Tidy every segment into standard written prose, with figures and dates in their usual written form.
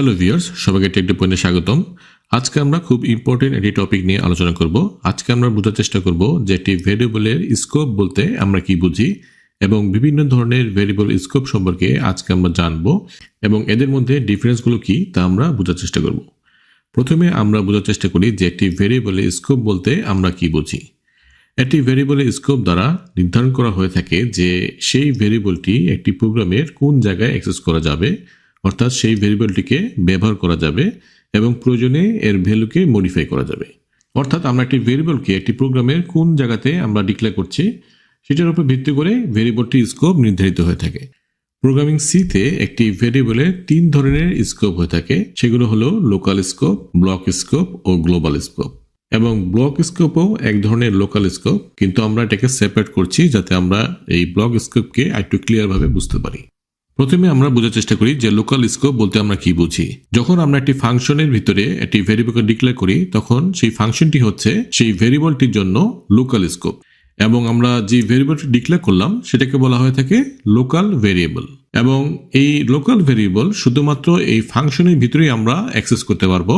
Hello viewers, সবাইকে take day পয়েন্টে স্বাগতম। আজকে আমরা খুব ইম্পর্টেন্ট একটি টপিক নিয়ে আলোচনা করব। আজকে আমরা বোঝার চেষ্টা করব যে একটি ভেরিয়েবলের স্কোপ বলতে আমরা কি বুঝি এবং বিভিন্ন ধরনের ভেরিয়েবল স্কোপ সম্পর্কে আজকে আমরা জানব এবং এদের মধ্যে ডিফারেন্সগুলো কি তা আমরা বোঝার চেষ্টা করব। প্রথমে আমরা বোঝার চেষ্টা করি যে একটি ভেরিয়েবলের স্কোপ বলতে আমরা কি বুঝি। একটি ভেরিয়েবলের স্কোপ দ্বারা নির্ধারণ করা হয়ে থাকে যে সেই ভেরিয়েবলটি একটি প্রোগ্রামের কোন জায়গায় অ্যাক্সেস করা যাবে, অর্থাৎ সেই ভেরিয়েবলটিকে ব্যবহার করা যাবে এবং প্রয়োজনে এর ভ্যালুকে মডিফাই করা যাবে। অর্থাৎ আমরা একটি ভেরিয়েবলকে একটি প্রোগ্রামের কোন জায়গাতে আমরা ডিক্লেয়ার করছি সেটার উপর ভিত্তি করে ভেরিয়েবলটির স্কোপ নির্ধারিত হয়ে থাকে। প্রোগ্রামিং সিতে একটি ভেরিয়েবলের 3 ধরনের স্কোপ হয়ে থাকে, সেগুলো হলো লোকাল স্কোপ, ব্লক স্কোপ ও গ্লোবাল স্কোপ। এবং ব্লক স্কোপও এক ধরনের লোকাল স্কোপ, কিন্তু আমরা এটাকে সেপারেট করছি যাতে আমরা এই ব্লক স্কোপকে একটু ক্লিয়ারভাবে বুঝতে পারি। প্রথমে আমরা বোঝার চেষ্টা করি যে লোকাল স্কোপ বলতে আমরা কি বুঝি। যখন আমরা একটি ফাংশনের ভিতরে একটি ভেরিয়েবলকে ডিক্লেয়ার করি তখন সেই ফাংশনটি হচ্ছে সেই ভেরিয়েবলটির জন্য লোকাল স্কোপ, এবং আমরা যে ভেরিয়েবলটি ডিক্লেয়ার করলাম সেটাকে বলা হয়ে থাকে লোকাল ভেরিয়েবল। এবং এই লোকাল ভেরিয়েবল শুধুমাত্র এই ফাংশনের ভিতরেই আমরা অ্যাক্সেস করতে পারবো,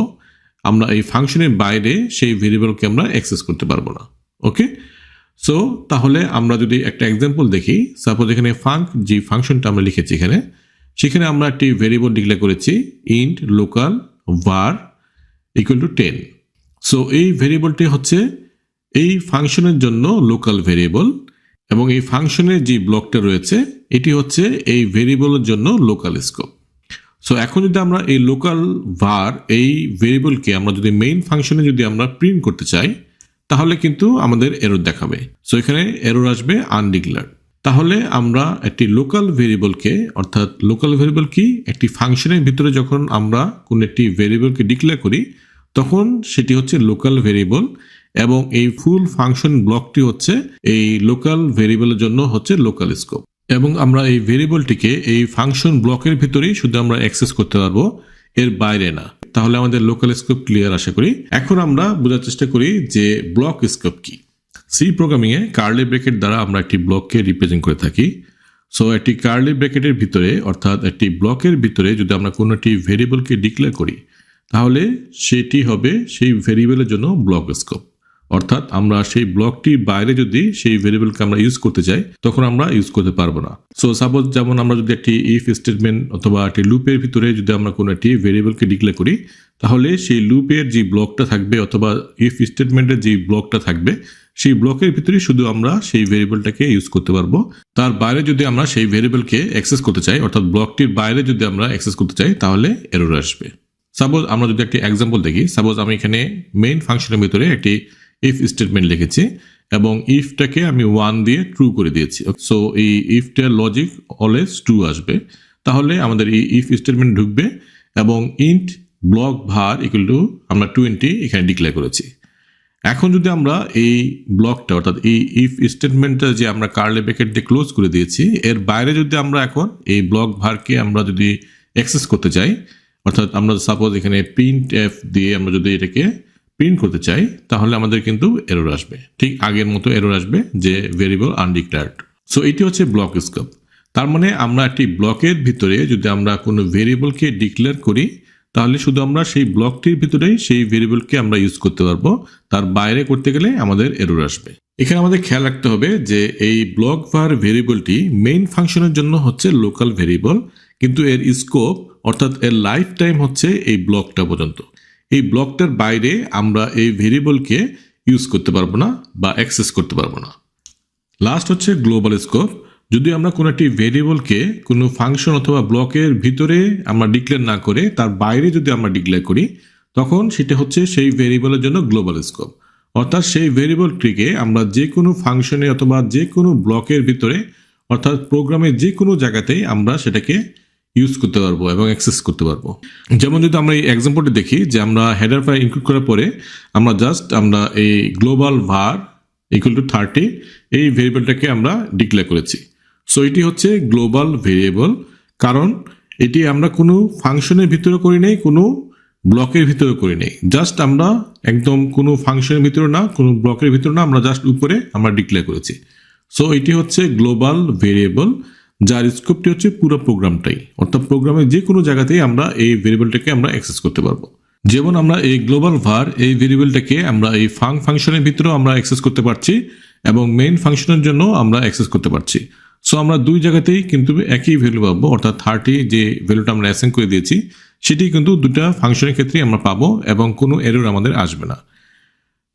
আমরা এই ফাংশনের বাইরে সেই ভেরিয়েবলকে আমরা অ্যাক্সেস করতে পারবো না। ওকে, সো তাহলে আমরা যদি একটা এক্সাম্পল দেখি, সাপোজ এখানে যে ফাংশনটা আমরা লিখেছি সেখানে আমরা একটি ভেরিয়েবল ডিক্লেয়ার করেছি int local var equal to 10। So এই ভেরিয়েবলটি হচ্ছে এই ফাংশনের জন্য লোকাল ভেরিয়েবল, এবং এই ফাংশনের যে ব্লকটা রয়েছে এটি হচ্ছে এই ভেরিয়েবলের জন্য লোকাল স্কোপ। সো এখন যদি আমরা এই লোকাল var এই ভেরিয়েবলকে আমরা যদি মেইন ফাংশনে যদি আমরা প্রিন্ট করতে চাই তাহলে কিন্তু আমাদের এরর দেখাবে। সো এখানে এরর আসবে আনডিক্লেয়ার্ড। তাহলে আমরা একটি লোকাল ভেরিয়েবলকে, অর্থাৎ লোকাল ভেরিয়েবল কি, একটি ফাংশনের ভিতরে যখন আমরা কোন একটি ভেরিয়েবলকে ডিক্লেয়ার করি তখন সেটি হচ্ছে লোকাল ভেরিয়েবল, এবং এই ফুল ফাংশন ব্লকটি হচ্ছে এই লোকাল ভেরিয়েবলের জন্য হচ্ছে লোকাল স্কোপ। এবং আমরা এই ভেরিয়েবলটিকে এই ফাংশন ব্লকের ভিতরেই শুধু আমরা অ্যাক্সেস করতে পারবো, এর বাইরে না। তাহলে আমাদের লোকাল স্কোপ ক্লিয়ার আশা করি। এখন আমরা বোঝার চেষ্টা করি যে ব্লক স্কোপ কি। সি প্রোগ্রামিংয়ে কার্লি ব্র্যাকেট দ্বারা আমরা একটি ব্লককে রিপ্রেজেন্ট করে থাকি। সো একটি কার্লি ব্র্যাকেটের ভিতরে, অর্থাৎ একটি ব্লকের ভিতরে যদি আমরা কোনো একটি ভেরিয়েবলকে ডিক্লেয়ার করি তাহলে সেটি হবে সেই ভেরিয়েবলের জন্য ব্লক স্কোপ। অর্থাৎ আমরা সেই ব্লকটির বাইরে যদি সেই ভেরিয়েবলকে আমরা ইউজ করতে চাই তখন আমরা ইউজ করতে পারবো না। সো সাপোজ যেমন আমরা যদি একটি ইফ স্টেটমেন্ট অথবা একটি লুপের ভিতরে যদি আমরা কোনো একটি ভেরিয়েবলকে ডিক্লেয়ার করি তাহলে সেই লুপের যে ব্লকটা থাকবে অথবা ইফ স্টেটমেন্টের যে ব্লকটা থাকবে সেই ব্লকের ভিতরে শুধু আমরা সেই ভেরিয়েবলটাকে ইউজ করতে পারবো। তার বাইরে যদি আমরা সেই ভেরিয়েবলকে অ্যাক্সেস করতে চাই, অর্থাৎ ব্লকটির বাইরে যদি আমরা অ্যাক্সেস করতে চাই তাহলে এরর আসবে। সাপোজ আমরা যদি একটি এক্সাম্পল দেখি, সাপোজ আমি এখানে মেইন ফাংশনের ভিতরে একটি ইফ স্টেটমেন্ট লিখেছি এবং ইফটাকে আমি 1 দিয়ে ট্রু করে দিয়েছি। সো এই ইফটার লজিক অলওয়েজ ট্রু আসবে। তাহলে আমাদের এই ইফ স্টেটমেন্ট ঢুকবে এবং int block var equal to আমরা 20 এখানে ডিক্লেয়ার করেছি। এখন যদি আমরা এই ব্লকটা, অর্থাৎ এই ইফ স্টেটমেন্টটা যে আমরা কার্লি ব্র্যাকেট দিয়ে ক্লোজ করে দিয়েছি, এর বাইরে যদি আমরা এখন এই ব্লক varকে আমরা যদি অ্যাক্সেস করতে চাই, অর্থাৎ আমরা সাপোজ এখানে প্রিন্ট এফ দিয়ে আমরা যদি এটাকে প্রিন্ট করতে চাই তাহলে আমাদের কিন্তু এরর আসবে, ঠিক আগের মতো এরর আসবে যে ভেরিয়েবল আনডিক্লেয়ার্ড। সো এটি হচ্ছে ব্লক স্কোপ। তার মানে আমরা একটি ব্লকের ভিতরে যদি আমরা কোনো ভেরিয়েবলকে ডিক্লেয়ার করি তাহলে শুধু আমরা সেই ব্লকটির ভিতরেই সেই ভেরিয়েবলকে আমরা ইউজ করতে পারবো, তার বাইরে করতে গেলে আমাদের এরর আসবে। এখানে আমাদের খেয়াল রাখতে হবে যে এই ব্লক var ভেরিয়েবলটি মেইন ফাংশনের জন্য হচ্ছে লোকাল ভেরিয়েবল, কিন্তু এর স্কোপ অর্থাৎ এর লাইফ টাইম হচ্ছে এই ব্লকটা পর্যন্ত। এই ব্লকটার বাইরে আমরা এই ভেরিয়েবলকে ইউজ করতে পারবো না বা অ্যাক্সেস করতে পারবো না। লাস্ট হচ্ছে গ্লোবাল স্কোপ। যদি আমরা কোনো একটি ভেরিয়েবলকে কোনো ফাংশন অথবা ব্লকের ভিতরে আমরা ডিক্লেয়ার না করে তার বাইরে যদি আমরা ডিক্লেয়ার করি তখন সেটা হচ্ছে সেই ভেরিয়েবলের জন্য গ্লোবাল স্কোপ। অর্থাৎ সেই ভেরিয়েবলটিকে আমরা যে কোনো ফাংশনে অথবা যে কোনো ব্লকের ভিতরে, অর্থাৎ প্রোগ্রামের যে কোনো জায়গাতেই আমরা সেটাকে ইউজ করতে পারবো এবং অ্যাক্সেস করতে পারবো। যেমন যদি আমরা এই এক্সাম্পলটি দেখি যে আমরা হেডার ফাইল ইনক্লুড করার পরে আমরা এই গ্লোবাল var ইকুয়াল টু 30 এই ভেরিয়েবলটাকে আমরা ডিক্লেয়ার করেছি। সো এটি হচ্ছে গ্লোবাল ভেরিয়েবল, কারণ এটি আমরা কোনো ফাংশনের ভিতরে করি নাই, কোনো ব্লকের ভিতরে করি নাই। জাস্ট আমরা একদম কোনো ফাংশনের ভিতরে না, কোনো ব্লকের ভিতরে না, আমরা জাস্ট উপরে আমরা ডিক্লেয়ার করেছি। সো এটি হচ্ছে গ্লোবাল ভেরিয়েবল যার স্কোপটি হচ্ছে পুরো প্রোগ্রামটাই, অর্থাৎ প্রোগ্রামের যে কোনো জায়গাতেই আমরা এই ভেরিয়েবলটাকে আমরা অ্যাক্সেস করতে পারবো। যেমন আমরা এই গ্লোবাল var এই ভেরিয়েবলটাকে আমরা এই ফাংশনের ভিতরেও আমরা অ্যাক্সেস করতে পারছি এবং মেইন ফাংশনের জন্য আমরা অ্যাক্সেস করতে পারছি। সো আমরা দুই জায়গাতেই কিন্তু একই ভ্যালু পাবো, অর্থাৎ 30 যে ভ্যালুটা আমরা অ্যাসাইন করে দিয়েছি সেটি কিন্তু দুটা ফাংশনের ক্ষেত্রেই আমরা পাবো এবং কোনো এরর আমাদের আসবে না।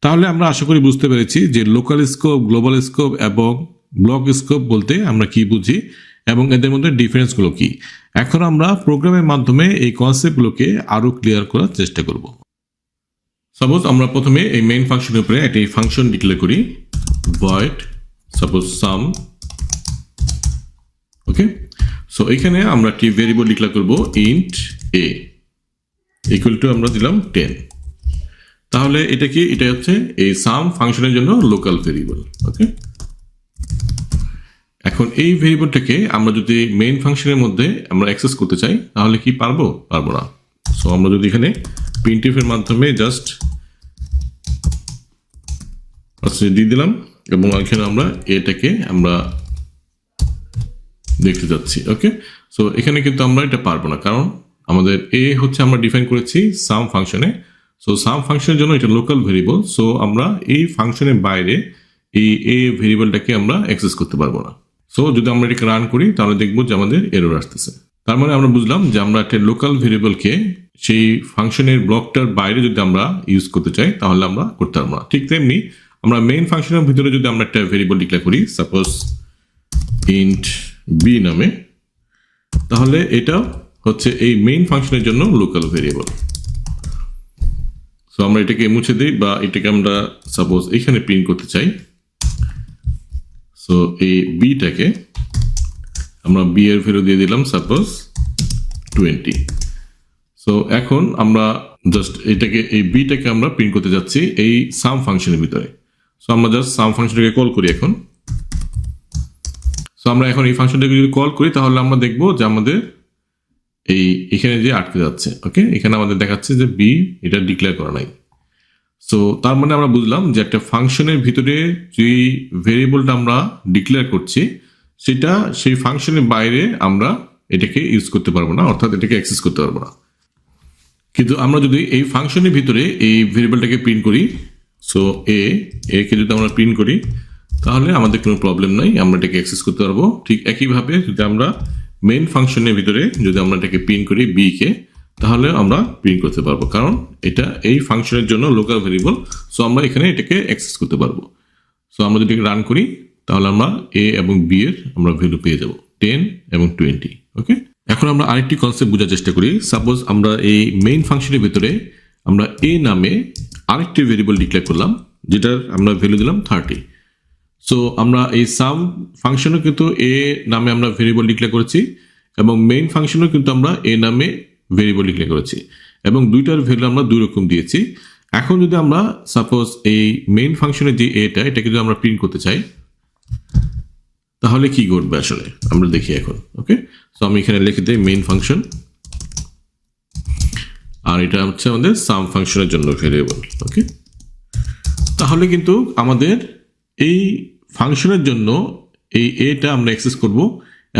তাহলে আমরা আশা করি বুঝতে পেরেছি যে লোকাল স্কোপ, গ্লোবাল স্কোপ এবং ব্লক স্কোপ বলতে আমরা কি বুঝি এবং এদের মধ্যে ডিফারেন্সগুলো কি। এখন আমরা প্রোগ্রামের মাধ্যমে এই কনসেপ্টগুলোকে আরো ক্লিয়ার করার চেষ্টা করব। সাপোজ আমরা প্রথমে এই মেইন ফাংশনের উপরে একটি ফাংশন ডিক্লেয়ার করি, ভয়েড সাপোজ সাম। ওকে, সো এখানে আমরা একটি ভেরিয়েবল ডিক্লেয়ার করব ইন্ট এ ইকুয়াল টু আমরা দিলাম 10। তাহলে এটা কি, এটা হচ্ছে এই সাম ফাংশনের জন্য লোকাল ভেরিয়েবল। ওকে, এখন এই ভেরিয়েবলটাকে আমরা যদি মেইন ফাংশনের মধ্যে আমরা অ্যাক্সেস করতে চাই তাহলে কি পারবো না। সো আমরা যদি এখানে printf এর মাধ্যমে জাস্ট দিয়ে দিলাম এবং এখানে আমরা এটাকে আমরা দেখতে যাচ্ছি। ওকে, সো এখানে কিন্তু আমরা এটা পারবো না, কারণ আমাদের এ হচ্ছে আমরা ডিফাইন করেছি সাম ফাংশনে। সো সাম ফাংশনের জন্য এটা লোকাল ভেরিয়েবল, সো আমরা এই ফাংশনের বাইরে এই এ ভেরিয়েবলটাকে আমরা অ্যাক্সেস করতে পারবো না। সো যদি আমরা এটাকে রান করি তাহলে দেখবো যে আমাদের এরর আসতেছে। তার মানে আমরা বুঝলাম যে আমরা একটা লোকাল ভেরিয়েবলকে সেই ফাংশনের ব্লকটার বাইরে যদি আমরা ইউজ করতে চাই তাহলে আমরা করতে পারবো না। ঠিক তেমনি আমরা মেইন ফাংশনের ভিতরে যদি আমরা একটা ভেরিয়েবল ডিক্লেয়ার করি সাপোজ ইন্ট বি নামে, তাহলে এটা হচ্ছে এই মেইন ফাংশনের জন্য লোকাল ভেরিয়েবল। সো আমরা এটাকে মুছে দিই বা এটাকে আমরা সাপোজ এখানে প্রিন্ট করতে চাই। সো এই বিটাকে আমরা বি এর ভ্যালু দিয়ে দিলাম সাপোজ 20। সো এখন আমরা জাস্ট এটাকে এই বিটাকে আমরা প্রিন্ট করতে যাচ্ছি এই সাম ফাংশনের ভিতরে। সো আমরা জাস্ট সাম ফাংশনটাকে কল করি এখন। সো আমরা এখন এই ফাংশনটাকে যদি কল করি তাহলে আমরা দেখবো যে আমাদের এখানে যে আটকে যাচ্ছে। ওকে, এখানে আমাদের দেখাচ্ছে যে বি এটা ডিক্লেয়ার করা নাই। সো তার মানে আমরা বুঝলাম যে একটা ফাংশনের ভিতরে যে ভেরিয়েবলটা আমরা ডিক্লেয়ার করছি সেটা সেই ফাংশনের বাইরে আমরা এটাকে ইউজ করতে পারবো না, অর্থাৎ এটাকে অ্যাক্সেস করতে পারবো না। কিন্তু আমরা যদি এই ফাংশনের ভিতরে এই ভেরিয়েবলটাকে প্রিন্ট করি, সো একে যদি আমরা প্রিন্ট করি তাহলে আমাদের কোনো প্রবলেম নাই, আমরা এটাকে অ্যাক্সেস করতে পারবো। ঠিক একইভাবে যদি আমরা মেইন ফাংশনের ভিতরে যদি আমরা এটাকে প্রিন্ট করি বি কে, তাহলে আমরা প্রিন্ট করতে পারবো, কারণ এটা এই ফাংশনের জন্য লোকাল ভেরিয়েবল। সো আমরা এখানে এটাকে অ্যাক্সেস করতে পারবো। সো আমরা যদি রান করি তাহলে আমরা এ এবং বি এর আমরা ভ্যালু পেয়ে যাব 10 এবং 20। ওকে, এখন আমরা আরেকটি কনসেপ্ট বোঝার চেষ্টা করি। সাপোজ আমরা এই মেইন ফাংশনের ভিতরে আমরা এ নামে আরেকটি ভেরিয়েবল ডিক্লেয়ার করলাম যেটার আমরা ভ্যালু দিলাম 30। সো আমরা এই সাম ফাংশনও কিন্তু এ নামে আমরা ভেরিয়েবল ডিক্লেয়ার করেছি এবং মেইন ফাংশনও কিন্তু আমরা এ নামে ভেরিয়েবল ডিক্লেয়ার করেছি এবং দুইটার ভ্যালু আমরা দুই রকম দিয়েছি। এখন যদি আমরা সাপোজ এই মেইন ফাংশনের যে এটাকে যদি আমরা প্রিন্ট করতে চাই তাহলে কি ঘটবে আসলে আমরা দেখি এখন। ওকে, সো আমি এখানে লিখে দিই মেইন ফাংশন, আর এটা হচ্ছে আমাদের সাম ফাংশনের জন্য ভেরিয়েবল। ওকে, তাহলে কিন্তু আমাদের এই ফাংশনের জন্য এই এটা আমরা অ্যাক্সেস করব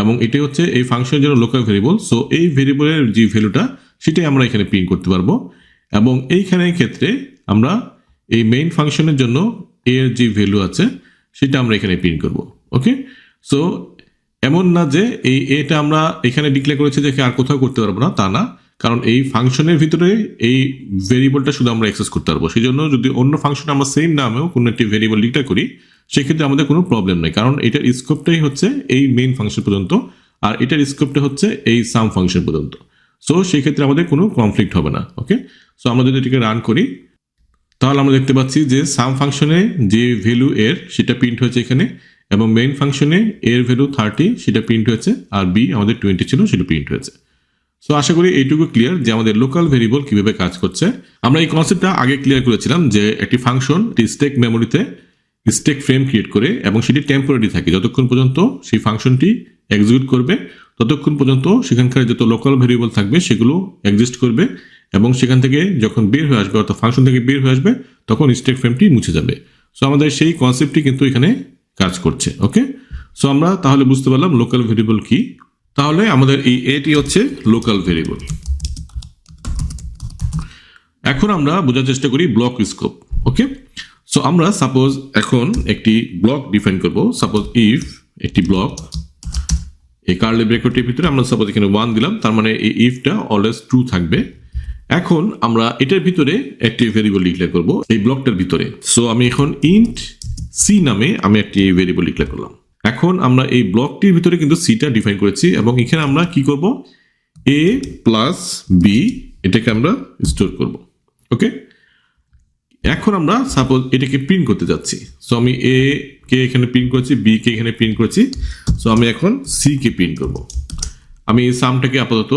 এবং এটা হচ্ছে এই ফাংশনের জন্য লোকাল ভেরিয়েবল। সো এই ভেরিয়েবলের যে ভ্যালুটা সেটাই আমরা এখানে প্রিন্ট করতে পারবো এবং এইখানের ক্ষেত্রে আমরা এই মেইন ফাংশনের জন্য এর যে ভ্যালু আছে সেটা আমরা এখানে প্রিন্ট করব। ওকে, সো এমন না যে এই এটা আমরা এখানে ডিক্লেয়ার করেছি যে আর কোথাও করতে পারবো না, তা না, কারণ এই ফাংশনের ভিতরে এই ভেরিয়েবলটা শুধু আমরা অ্যাক্সেস করতে পারবো। সেই জন্য যদি অন্য ফাংশন আমরা সেম নামেও কোনো একটি ভেরিয়েবল ডিক্লেয়ার করি সেক্ষেত্রে আমাদের কোনো প্রবলেম নেই, কারণ এটার স্কোপটাই হচ্ছে এই মেইন ফাংশন পর্যন্ত আর এটার স্কোপটা হচ্ছে এই সাম ফাংশন পর্যন্ত। সো সেই ক্ষেত্রে আমাদের কোনো কনফ্লিক্ট হবে না। ওকে, সো আমরা যদি এটাকে রান করি তাহলে আমরা দেখতে পাচ্ছি যে সাম ফাংশনে যে ভ্যালু এর সেটা প্রিন্ট হয়েছে এখানে এবং মেইন ফাংশনে এর ভ্যালু 30 সেটা প্রিন্ট হয়েছে আর বি আমাদের 20 ছিল সেটা প্রিন্ট হয়েছে। সো আশা করি এইটুকু ক্লিয়ার যে আমাদের লোকাল ভেরিয়েবল কিভাবে কাজ করছে। আমরা এই কনসেপ্টটা আগে ক্লিয়ার করেছিলাম যে একটি ফাংশন স্ট্যাক মেমোরিতে স্ট্যাক ফ্রেম ক্রিয়েট করে এবং সেটি টেম্পোরারি থাকে, যতক্ষণ পর্যন্ত সেই ফাংশনটি এক্সিকিউট করবে ততক্ষণ পর্যন্ত সেখানকার যত লোকাল ভেরিয়েবল থাকবে সেগুলো এক্সিস্ট করবে এবং সেখান থেকে যখন বের হয়ে আসবে অর্থাৎ ফাংশন থেকে বের হয়ে আসবে তখন স্ট্যাক ফ্রেমটি মুছে যাবে। সো আমাদের সেই কনসেপ্টটি কিন্তু এখানে কাজ করছে। ওকে, সো আমরা তাহলে বুঝতে পারলাম লোকাল ভেরিয়েবল কি। তাহলে আমাদের এই এটি হচ্ছে লোকাল ভেরিয়েবল। এখন আমরা বোঝার চেষ্টা করি ব্লক স্কোপ। ওকে, সো আমরা সাপোজ এখন একটি ব্লক ডিফাইন করব। সাপোজ ইফ একটি ব্লক, এই কার্লি ব্র্যাকেটের ভিতরে আমরা সাপোজ এখানে 1 দিলাম, তার মানে এই ইফটা অলওয়েজ ট্রু থাকবে। এখন আমরা এটার ভিতরে একটি ভেরিয়েবল ডিক্লেয়ার করব এই ব্লকটার ভিতরে। সো আমি এখন ইন্ট সি নামে আমি একটি ভেরিয়েবল ডিক্লেয়ার করলাম। এখন আমরা এই ব্লকটির ভিতরে কিন্তু সিটা ডিফাইন করেছি এবং এখানে আমরা কি করব, এ প্লাস বি এটাকে আমরা স্টোর করব। ওকে, এখন আমরা সাপোজ এটাকে প্রিন্ট করতে যাচ্ছি। সো আমি এ কে এখানে প্রিন্ট করেছি, বি কে এখানে প্রিন্ট করেছি। সো আমি এখন সি কে প্রিন্ট করব। আমি এই সামটাকে আপাতত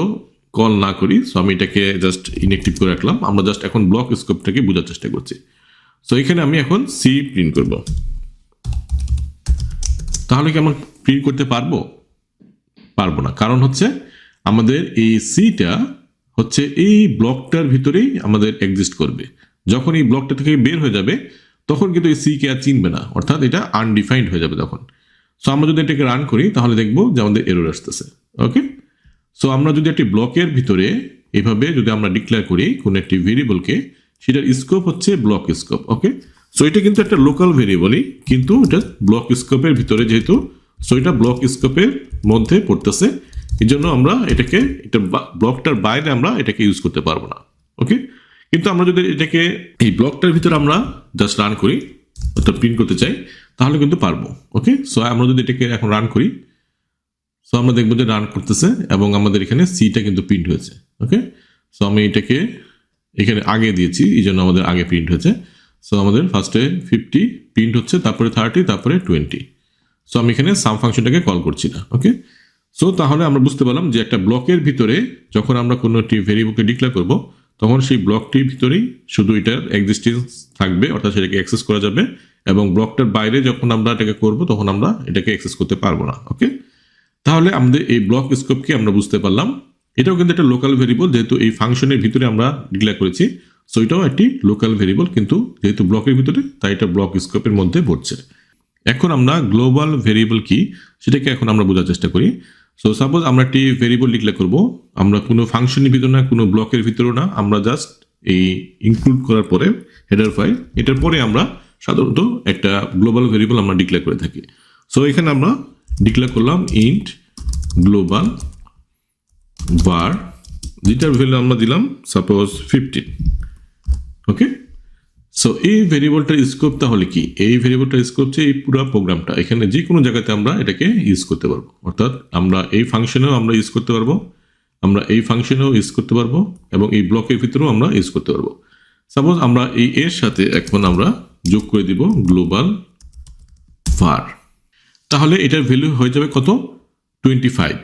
কল না করি, সো আমি এটাকে জাস্ট ইনঅ্যাক্টিভ করে রাখলাম। আমরা জাস্ট এখন ব্লক স্কোপটাকে বোঝার চেষ্টা করছি। সো এখানে আমি এখন সি প্রিন্ট করব। তাহলে কি আমরা প্রিন্ট করতে পারবো? পারবো না, কারণ হচ্ছে আমাদের এই সিটা হচ্ছে এই ব্লকটার ভিতরেই আমাদের এক্সিস্ট করবে। যখন এই ব্লকটা থেকে বের হয়ে যাবে তখন কিন্তু এই সি কে আর চিনবে না, অর্থাৎ এটা আনডিফাইন্ড হয়ে যাবে তখন। সো আমরা যদি এটাকে রান করি তাহলে দেখবো যে আমাদের এরর আসতেছে। ওকে, সো আমরা যদি একটি ব্লকের ভিতরে এইভাবে যদি আমরা ডিক্লেয়ার করি কোনো একটি ভেরিয়েবলকে, সেটার স্কোপ হচ্ছে ব্লক স্কোপ। ওকে, সো এটা কিন্তু একটা লোকাল ভেরিয়েবলই, কিন্তু এটা ব্লক স্কোপের ভিতরে যেহেতু, সো এটা ব্লক স্কোপের মধ্যে পড়তেছে, এই জন্য আমরা এটাকে এটা ব্লকটার বাইরে আমরা এটাকে ইউজ করতে পারবো না। ওকে, কিন্তু আমরা যদি এটাকে এই ব্লকটার ভিতরে আমরা জাস্ট রান করি অর্থাৎ প্রিন্ট করতে চাই তাহলে কিন্তু পারবো। ওকে, সো আমরা যদি এটাকে এখন রান করি, সো আমরা দেখবো যে রান করতেছে এবং আমাদের এখানে সিটা কিন্তু প্রিন্ট হয়েছে। ওকে, সো আমি এটাকে এখানে আগে দিয়েছি, এই জন্য আমাদের আগে প্রিন্ট হয়েছে। সো আমাদের ফার্স্টে 50 প্রিন্ট হচ্ছে, তারপরে 30, তারপরে 20। সো আমি এখানে সাম ফাংশনটাকে কল করছি না। ওকে, সো তাহলে আমরা বুঝতে পারলাম যে একটা ব্লকের ভিতরে যখন আমরা কোনো একটি ভেরিয়েবলকে ডিক্লেয়ার করব তখন সেই ব্লকটির ভিতরেই শুধু এটার এক্সিস্টেন্স থাকবে, অর্থাৎ সেটাকে অ্যাক্সেস করা যাবে, এবং ব্লকটার বাইরে যখন আমরা এটাকে করব তখন আমরা এটাকে অ্যাক্সেস করতে পারবো না। ওকে, তাহলে আমাদের এই ব্লক স্কোপকে আমরা বুঝতে পারলাম। এটাও কিন্তু একটা লোকাল ভেরিয়েবল, যেহেতু এই ফাংশনের ভিতরে আমরা ডিক্লেয়ার করেছি। সো এটাও একটি লোকাল ভেরিয়েবল, কিন্তু যেহেতু ব্লকের ভিতরে তাই এটা ব্লক স্কোপের মধ্যে পড়ছে। এখন আমরা গ্লোবাল ভেরিয়েবল কি সেটাকে এখন আমরা বোঝার চেষ্টা করি। সো সাপোজ আমরা একটি ভেরিয়েবল ডিক্লেয়ার করব, আমরা কোনো ফাংশনের ভিতরে না, কোনো ব্লকের ভিতরেও না, আমরা জাস্ট এই ইনক্লুড করার পরে হেডার ফাইল, এটার পরে আমরা সাধারণত একটা গ্লোবাল ভেরিয়েবল আমরা ডিক্লেয়ার করে থাকি। সো এখানে আমরা ডিক্লেয়ার করলাম ইন্ট গ্লোবাল var, যেটার ভ্যালু আমরা দিলাম সাপোজ 15। ওকে, সো এই ভেরিয়েবলটার স্কোপ তাহলে কি? এই ভেরিয়েবলটার স্কোপ হচ্ছে এই পুরো প্রোগ্রামটা, এখানে যে কোনো জায়গাতে আমরা এটাকে ইউজ করতে পারবো, অর্থাৎ আমরা এই ফাংশনেও আমরা ইউজ করতে পারবো, আমরা এই ফাংশনেও ইউজ করতে পারবো, এবং এই ব্লকের ভিতরেও আমরা ইউজ করতে পারবো। সাপোজ আমরা এই এর সাথে এখন আমরা যোগ করে দিব গ্লোবাল var, তাহলে এটার ভ্যালু হয়ে যাবে কত? 25।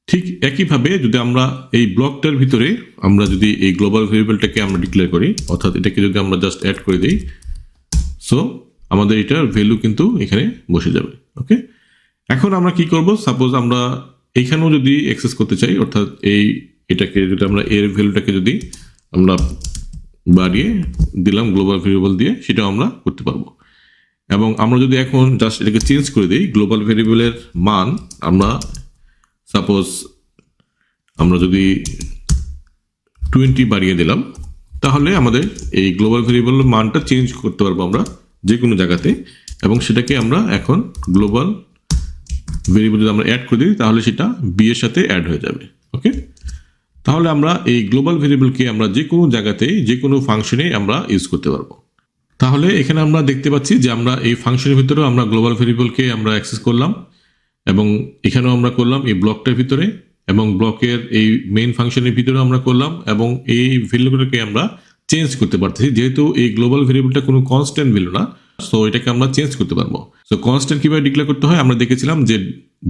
ঠিক একইভাবে যদি আমরা এই ব্লকটার ভিতরে আমরা যদি এই গ্লোবাল ভেরিয়েবলটাকে আমরা ডিক্লেয়ার করি, অর্থাৎ এটাকে যদি আমরা জাস্ট অ্যাড করে দিই, সো আমাদের এটার ভ্যালু কিন্তু এখানে বসে যাবে। ওকে, এখন আমরা কি করব? সাপোজ আমরা এইখানেও যদি অ্যাক্সেস করতে চাই, অর্থাৎ এটাকে যদি আমরা এর ভ্যালুটাকে যদি আমরা বাড়িয়ে দিলাম গ্লোবাল ভেরিয়েবল দিয়ে, সেটাও আমরা করতে পারবো। এবং আমরা যদি এখন জাস্ট এটাকে চেঞ্জ করে দিই, গ্লোবাল ভেরিয়েবলের মান আমরা সাপোজ আমরা যদি 20 বাড়িয়ে দিলাম, তাহলে আমাদের এই গ্লোবাল ভেরিয়েবলের মানটা চেঞ্জ করতে পারবো আমরা যে কোনো জায়গাতে, এবং সেটাকে আমরা এখন গ্লোবাল ভেরিয়েবল যদি আমরা অ্যাড করে দিই তাহলে সেটা বি এর সাথে অ্যাড হয়ে যাবে। ওকে, তাহলে আমরা এই গ্লোবাল ভেরিয়েবলকে আমরা যে কোনো জায়গাতে যে কোনো ফাংশনে আমরা ইউজ করতে পারবো। তাহলে এখানে আমরা দেখতে পাচ্ছি যে আমরা এই ফাংশনের ভিতরেও আমরা গ্লোবাল ভেরিয়েবলকে আমরা অ্যাক্সেস করলাম, এবং এখানেও আমরা করলাম এই ব্লকটার ভিতরে, এবং ব্লকের এই মেইন ফাংশনের ভিতরে আমরা করলাম, এবং এই ভ্যালুগুলোকে আমরা চেঞ্জ করতে পারতেছি। যেহেতু এই গ্লোবাল ভেরিয়েবলটা কোনো কনস্ট্যান্ট ভ্যালু না, সো এটাকে আমরা চেঞ্জ করতে পারবো। সো কনস্ট্যান্ট কিভাবে ডিক্লেয়ার করতে হয় আমরা দেখেছিলাম যে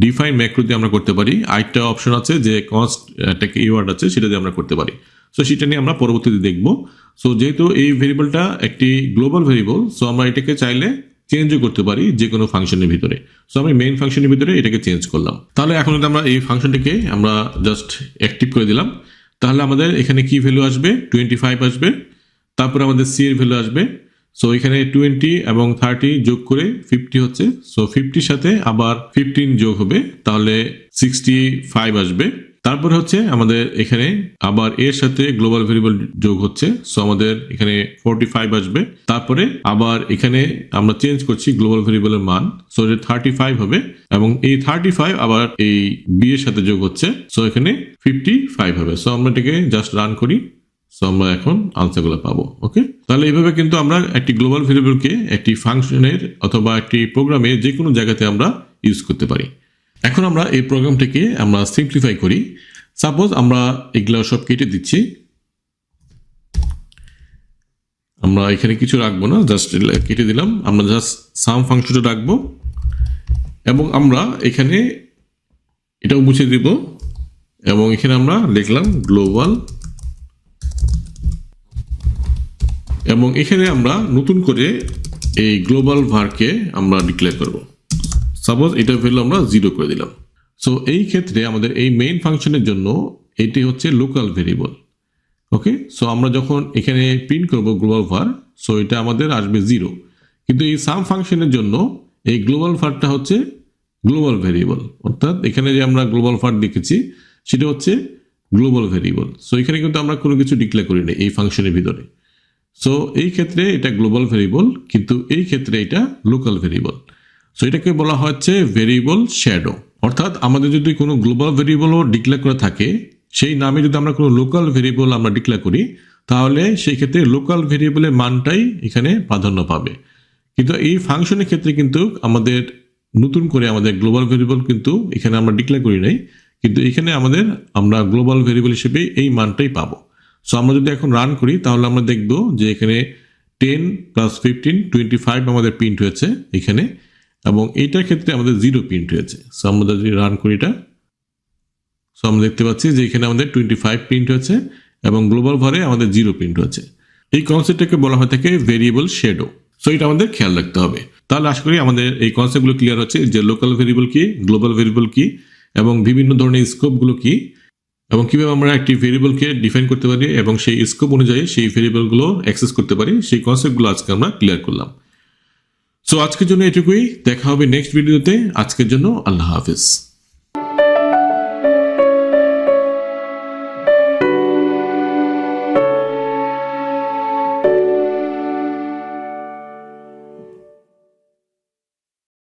ডিফাইন ম্যাক্রো দিয়ে আমরা করতে পারি, আরেকটা অপশন আছে যে কনস্ট একটা কিওয়ার্ড আছে সেটা দিয়ে আমরা করতে পারি। সো সেটা নিয়ে আমরা পরবর্তীতে দেখবো। সো যেহেতু এই ভেরিয়েবলটা একটি গ্লোবাল ভেরিয়েবল, সো আমরা এটাকে চাইলে চেঞ্জও করতে পারি যে কোনো ফাংশনের ভিতরে। সো আমি মেইন ফাংশনের ভিতরে এটাকে চেঞ্জ করলাম। তাহলে এখন যদি আমরা এই ফাংশনটাকে আমরা জাস্ট অ্যাক্টিভ করে দিলাম, তাহলে আমাদের এখানে কি ভ্যালু আসবে? 25 আসবে, তারপরে আমাদের সি এর ভ্যালু আসবে, সো এখানে 20 এবং 30 যোগ করে 50 হচ্ছে। সো 50 সাথে আবার 15 যোগ হবে, তাহলে 65 আসবে। তারপরে হচ্ছে আমাদের এখানে আবার এর সাথে গ্লোবাল ভেরিয়েবল যোগ হচ্ছে, সো আমাদের এখানে 45 আসবে। তারপরে আবার এখানে আমরা চেঞ্জ করছি গ্লোবাল ভেরিয়েবলের মান, সো এটা 35 হবে এবং এই 35 আবার এই বি এর সাথে যোগ হচ্ছে, সো এখানে 55 হবে। সো আমরা এটাকে জাস্ট রান করি, সো আমরা এখন আনসারগুলো পাবো। ওকে, তাহলে এইভাবে কিন্তু আমরা একটি গ্লোবাল ভেরিয়েবলকে একটি ফাংশনের অথবা একটি প্রোগ্রামে যে কোনো জায়গাতে আমরা ইউজ করতে পারি। এখন আমরা এই প্রোগ্রামটিকে আমরা সিম্পলিফাই করি। সাপোজ আমরা এগুলো সব কেটে দিচ্ছি, আমরা এখানে কিছু রাখবো না, জাস্ট কেটে দিলাম। আমরা জাস্ট সাম ফাংশনটা রাখবো এবং আমরা এখানে এটাও মুছে দিব এবং এখানে আমরা লিখলাম গ্লোবাল, এবং এখানে আমরা নতুন করে এই গ্লোবাল ভারকে আমরা ডিক্লেয়ার করব। সাপোজ এটা ভ্যালু আমরা 0 করে দিলাম। সো এই ক্ষেত্রে আমাদের এই মেইন ফাংশনের জন্য এটি হচ্ছে লোকাল ভেরিয়েবল। ওকে, সো আমরা যখন এখানে প্রিন্ট করব গ্লোবাল ভার, সো এটা আমাদের আসবে 0, কিন্তু এই সাম ফাংশনের জন্য এই গ্লোবাল ভারটা হচ্ছে গ্লোবাল ভেরিয়েবল, অর্থাৎ এখানে যে আমরা গ্লোবাল ভার লিখেছি সেটা হচ্ছে গ্লোবাল ভেরিয়েবল। সো এখানে কিন্তু আমরা কোনো কিছু ডিক্লেয়ার করি না এই ফাংশনের ভিতরে। সো এই ক্ষেত্রে এটা গ্লোবাল ভেরিয়েবল, কিন্তু এই ক্ষেত্রে এটা লোকাল ভেরিয়েবল। সো এটাকে বলা হচ্ছে ভেরিয়েবল শ্যাডো। অর্থাৎ আমাদের যদি কোনো গ্লোবাল ভেরিয়েবলও ডিক্লেয়ার করা থাকে, সেই নামে যদি আমরা কোনো লোকাল ভেরিয়েবল আমরা ডিক্লেয়ার করি, তাহলে সেই ক্ষেত্রে লোকাল ভেরিয়েবলের মানটাই এখানে প্রাধান্য পাবে। কিন্তু এই ফাংশনের ক্ষেত্রে কিন্তু আমাদের নতুন করে আমাদের গ্লোবাল ভেরিয়েবল কিন্তু এখানে আমরা ডিক্লেয়ার করি নাই, কিন্তু এখানে আমরা গ্লোবাল ভেরিয়েবল হিসেবে এই মানটাই পাবো। সো আমরা যদি এখন রান করি তাহলে আমরা দেখব যে এখানে 10 + 15 25 আমাদের প্রিন্ট হয়েছে এখানে, এবং এইটার ক্ষেত্রে আমাদের 0 প্রিন্ট হয়েছে। সো আমরা যদি রান করি এটা, সো আমরা দেখতে পাচ্ছি যে এখানে আমাদের 25 প্রিন্ট হয়েছে এবং গ্লোবাল ভারে আমাদের 0 প্রিন্ট হয়েছে। এই কনসেপ্টটাকে বলা হয় থাকে ভেরিয়েবল শ্যাডো। সো এটা আমাদের খেয়াল রাখতে হবে। তাহলে আশা করি আমাদের এই কনসেপ্টগুলো ক্লিয়ার হচ্ছে যে লোকাল ভেরিয়েবল কি, গ্লোবাল ভেরিয়েবল কি, এবং বিভিন্ন ধরনের স্কোপগুলো কি, এবং কিভাবে আমরা একটি ভেরিয়েবলকে ডিফাইন করতে পারি এবং সেই স্কোপ অনুযায়ী সেই ভেরিয়েবলগুলো অ্যাক্সেস করতে পারি, সেই কনসেপ্টগুলো আজকে আমরা ক্লিয়ার করলাম। সো আজকের জন্য এটুকুই, দেখা হবে নেক্সট ভিডিওতে। আজকের জন্য আল্লাহ হাফেজ।